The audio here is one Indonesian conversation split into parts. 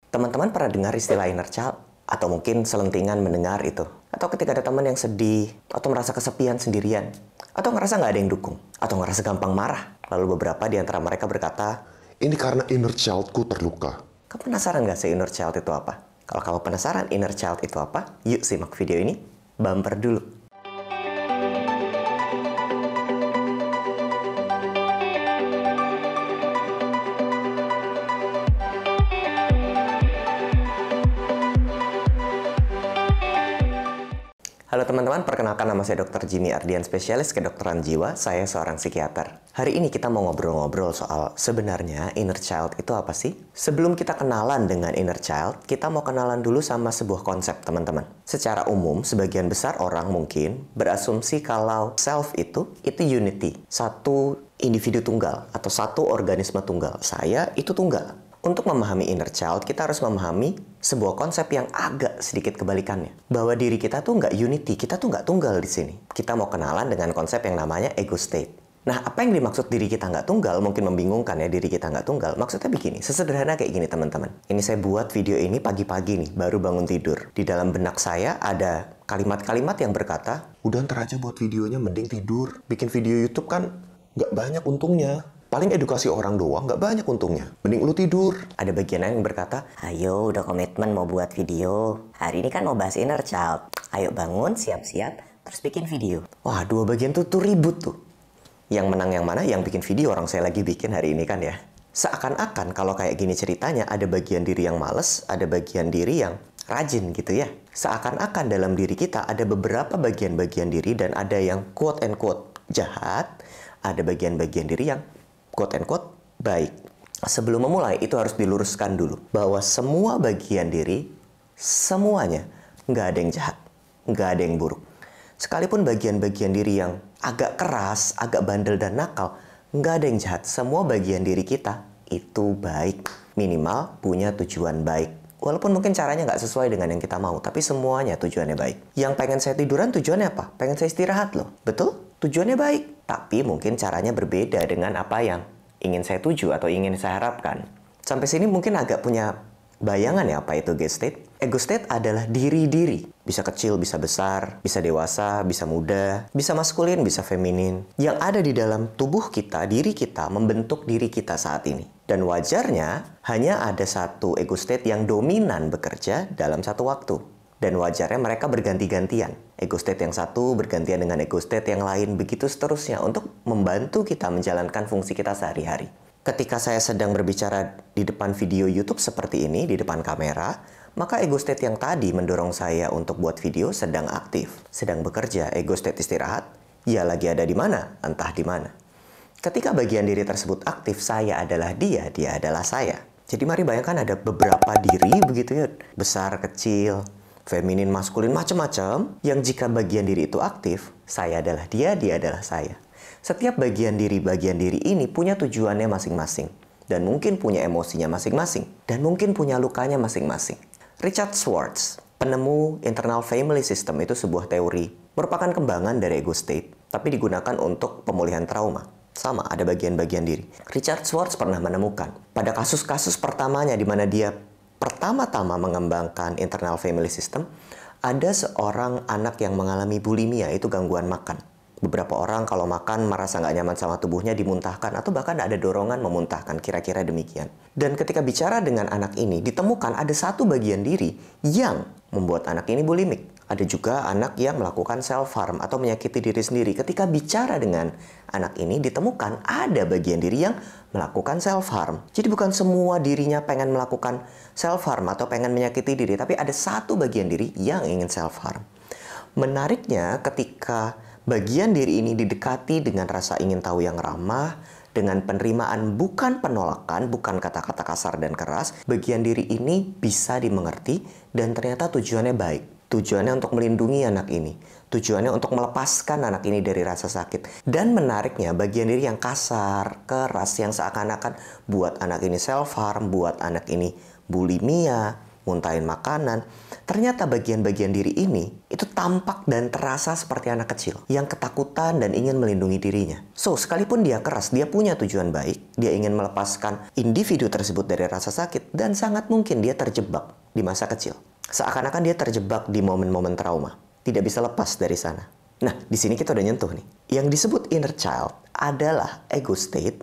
Teman-teman pernah dengar istilah inner child? Atau mungkin selentingan mendengar itu? Atau ketika ada teman yang sedih, atau merasa kesepian sendirian, atau ngerasa nggak ada yang dukung, atau ngerasa gampang marah. Lalu beberapa di antara mereka berkata, "Ini karena inner childku terluka." kamu penasaran nggak sih inner child itu apa? Kalau kamu penasaran inner child itu apa, yuk simak video ini. Bumper dulu. Halo teman-teman, perkenalkan nama saya Dr. Jimmy Ardian, spesialis kedokteran jiwa. Saya seorang psikiater. Hari ini kita mau ngobrol-ngobrol soal sebenarnya inner child itu apa sih? Sebelum kita kenalan dengan inner child, kita mau kenalan dulu sama sebuah konsep, teman-teman. Secara umum, sebagian besar orang mungkin berasumsi kalau self itu unity. Satu individu tunggal atau satu organisme tunggal. Saya itu tunggal. Untuk memahami inner child, kita harus memahami sebuah konsep yang agak sedikit kebalikannya. Bahwa diri kita tuh nggak unity, kita tuh nggak tunggal di sini. Kita mau kenalan dengan konsep yang namanya ego state. Nah, apa yang dimaksud diri kita nggak tunggal? Mungkin membingungkan ya, diri kita nggak tunggal. Maksudnya begini, sesederhana kayak gini teman-teman. Ini saya buat video ini pagi-pagi nih, baru bangun tidur. Di dalam benak saya ada kalimat-kalimat yang berkata, "Udah ntar aja buat videonya, mending tidur. Bikin video YouTube kan nggak banyak untungnya. Paling edukasi orang doang, nggak banyak untungnya. Mending lu tidur." ada bagian yang berkata, Ayo, udah komitmen mau buat video. Hari ini kan mau bahas inner child. Ayo bangun, siap-siap, terus bikin video. wah, dua bagian tuh ribut tuh. Yang menang yang mana? Yang bikin video, orang saya lagi bikin hari ini kan ya. Seakan-akan kalau kayak gini ceritanya, ada bagian diri yang males, ada bagian diri yang rajin gitu ya. Seakan-akan dalam diri kita ada beberapa bagian-bagian diri dan ada yang quote and quote jahat, ada bagian-bagian diri yang quote and quote baik. Sebelum memulai, itu harus diluruskan dulu bahwa semua bagian diri, semuanya nggak ada yang jahat, nggak ada yang buruk. Sekalipun bagian-bagian diri yang agak keras, agak bandel dan nakal, nggak ada yang jahat. Semua bagian diri kita itu baik, minimal punya tujuan baik. Walaupun mungkin caranya nggak sesuai dengan yang kita mau, tapi semuanya tujuannya baik. Yang pengen saya tiduran tujuannya apa? Pengen saya istirahat loh, betul? Tujuannya baik, tapi mungkin caranya berbeda dengan apa yang ingin saya tuju atau ingin saya harapkan. Sampai sini mungkin agak punya bayangan ya apa itu ego state? Ego state adalah diri-diri. Bisa kecil, bisa besar, bisa dewasa, bisa muda, bisa maskulin, bisa feminin. Yang ada di dalam tubuh kita, diri kita, membentuk diri kita saat ini. Dan wajarnya hanya ada satu ego state yang dominan bekerja dalam satu waktu. Dan wajarnya mereka berganti-gantian. Ego state yang satu bergantian dengan ego state yang lain, begitu seterusnya untuk membantu kita menjalankan fungsi kita sehari-hari. Ketika saya sedang berbicara di depan video YouTube seperti ini, di depan kamera, maka ego state yang tadi mendorong saya untuk buat video sedang aktif, sedang bekerja. Ego state istirahat, ya lagi ada di mana, entah di mana. Ketika bagian diri tersebut aktif, saya adalah dia adalah saya. Jadi mari bayangkan ada beberapa diri begitu ya, besar, kecil, feminin, maskulin, macam-macam, yang jika bagian diri itu aktif, saya adalah dia adalah saya. Setiap bagian diri ini punya tujuannya masing-masing. Dan mungkin punya emosinya masing-masing. Dan mungkin punya lukanya masing-masing. Richard Schwartz, penemu internal family system, itu sebuah teori. Merupakan kembangan dari ego state, tapi digunakan untuk pemulihan trauma. Sama, ada bagian-bagian diri. Richard Schwartz pernah menemukan, pada kasus-kasus pertamanya di mana dia pertama-tama mengembangkan internal family system, ada seorang anak yang mengalami bulimia, itu gangguan makan. Beberapa orang kalau makan merasa nggak nyaman sama tubuhnya, dimuntahkan, atau bahkan ada dorongan memuntahkan, kira-kira demikian. Dan ketika bicara dengan anak ini, ditemukan ada satu bagian diri yang membuat anak ini bulimik. Ada juga anak yang melakukan self-harm atau menyakiti diri sendiri. Ketika bicara dengan anak ini, ditemukan ada bagian diri yang melakukan self-harm. Jadi bukan semua dirinya pengen melakukan self-harm atau pengen menyakiti diri, tapi ada satu bagian diri yang ingin self-harm. Menariknya ketika bagian diri ini didekati dengan rasa ingin tahu yang ramah, dengan penerimaan bukan penolakan, bukan kata-kata kasar dan keras, bagian diri ini bisa dimengerti dan ternyata tujuannya baik. Tujuannya untuk melindungi anak ini. Tujuannya untuk melepaskan anak ini dari rasa sakit. Dan menariknya, bagian diri yang kasar, keras, yang seakan-akan buat anak ini self-harm, buat anak ini bulimia, muntahin makanan. Ternyata bagian-bagian diri ini itu tampak dan terasa seperti anak kecil yang ketakutan dan ingin melindungi dirinya. So, sekalipun dia keras, dia punya tujuan baik, dia ingin melepaskan individu tersebut dari rasa sakit, dan sangat mungkin dia terjebak di masa kecil. Seakan-akan dia terjebak di momen-momen trauma. Tidak bisa lepas dari sana. Nah, di sini kita udah nyentuh nih. Yang disebut inner child adalah ego state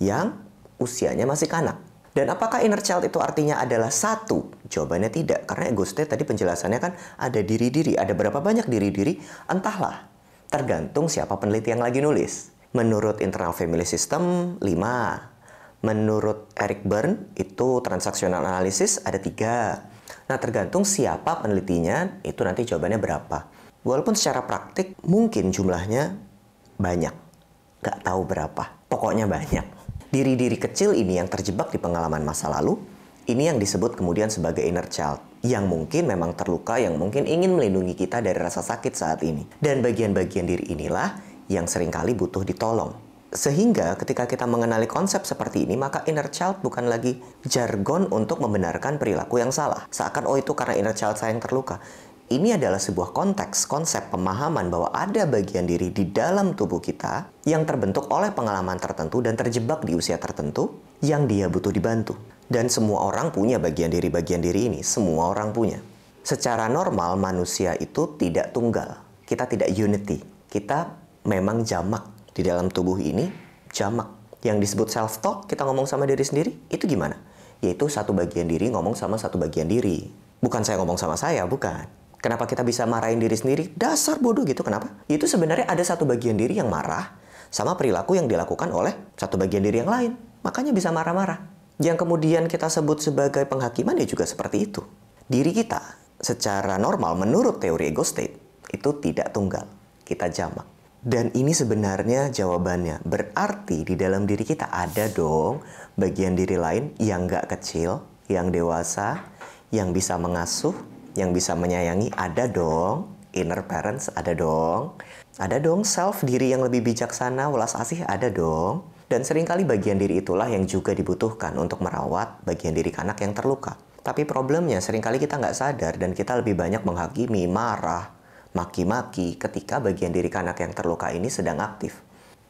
yang usianya masih kanak. Dan apakah inner child itu artinya adalah satu? Jawabannya tidak, karena ego state tadi penjelasannya kan ada diri-diri. Ada berapa banyak diri-diri? Entahlah. Tergantung siapa peneliti yang lagi nulis. Menurut Internal Family System, 5. Menurut Eric Berne, itu transactional analysis, ada 3. Nah, tergantung siapa penelitinya, itu nanti jawabannya berapa. Walaupun secara praktik, mungkin jumlahnya banyak. Nggak tahu berapa. Pokoknya banyak. Diri-diri kecil ini yang terjebak di pengalaman masa lalu, ini yang disebut kemudian sebagai inner child. Yang mungkin memang terluka, yang mungkin ingin melindungi kita dari rasa sakit saat ini. Dan bagian-bagian diri inilah yang seringkali butuh ditolong. Sehingga ketika kita mengenali konsep seperti ini, maka inner child bukan lagi jargon untuk membenarkan perilaku yang salah. Seakan, oh itu karena inner child saya yang terluka. Ini adalah sebuah konteks, konsep pemahaman bahwa ada bagian diri di dalam tubuh kita yang terbentuk oleh pengalaman tertentu dan terjebak di usia tertentu yang dia butuh dibantu. Dan semua orang punya bagian diri ini, semua orang punya. Secara normal manusia itu tidak tunggal, kita tidak unity, kita memang jamak. Di dalam tubuh ini, jamak. Yang disebut self-talk, kita ngomong sama diri sendiri, itu gimana? Yaitu satu bagian diri ngomong sama satu bagian diri. Bukan saya ngomong sama saya, bukan. Kenapa kita bisa marahin diri sendiri? Dasar bodoh gitu, kenapa? Itu sebenarnya ada satu bagian diri yang marah sama perilaku yang dilakukan oleh satu bagian diri yang lain. Makanya bisa marah-marah. Yang kemudian kita sebut sebagai penghakiman ya juga seperti itu. Diri kita secara normal menurut teori ego state itu tidak tunggal. Kita jamak. Dan ini sebenarnya jawabannya. Berarti di dalam diri kita ada dong bagian diri lain yang nggak kecil, yang dewasa, yang bisa mengasuh, yang bisa menyayangi, ada dong. Inner parents, ada dong. Ada dong self, diri yang lebih bijaksana, welas asih, ada dong. Dan seringkali bagian diri itulah yang juga dibutuhkan untuk merawat bagian diri kanak yang terluka. Tapi problemnya seringkali kita nggak sadar dan kita lebih banyak menghakimi, marah, maki-maki ketika bagian diri kanak yang terluka ini sedang aktif.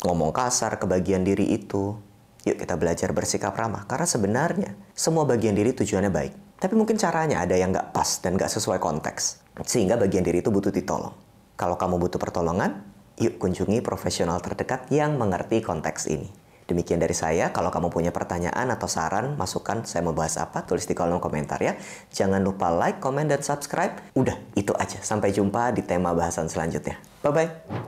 Ngomong kasar ke bagian diri itu. Yuk kita belajar bersikap ramah. Karena sebenarnya semua bagian diri tujuannya baik. Tapi mungkin caranya ada yang nggak pas dan nggak sesuai konteks. Sehingga bagian diri itu butuh ditolong. Kalau kamu butuh pertolongan, yuk kunjungi profesional terdekat yang mengerti konteks ini. Demikian dari saya. Kalau kamu punya pertanyaan atau saran, masukan saya mau bahas apa, tulis di kolom komentar ya. Jangan lupa like, komen, dan subscribe. Udah, itu aja. Sampai jumpa di tema bahasan selanjutnya. Bye-bye.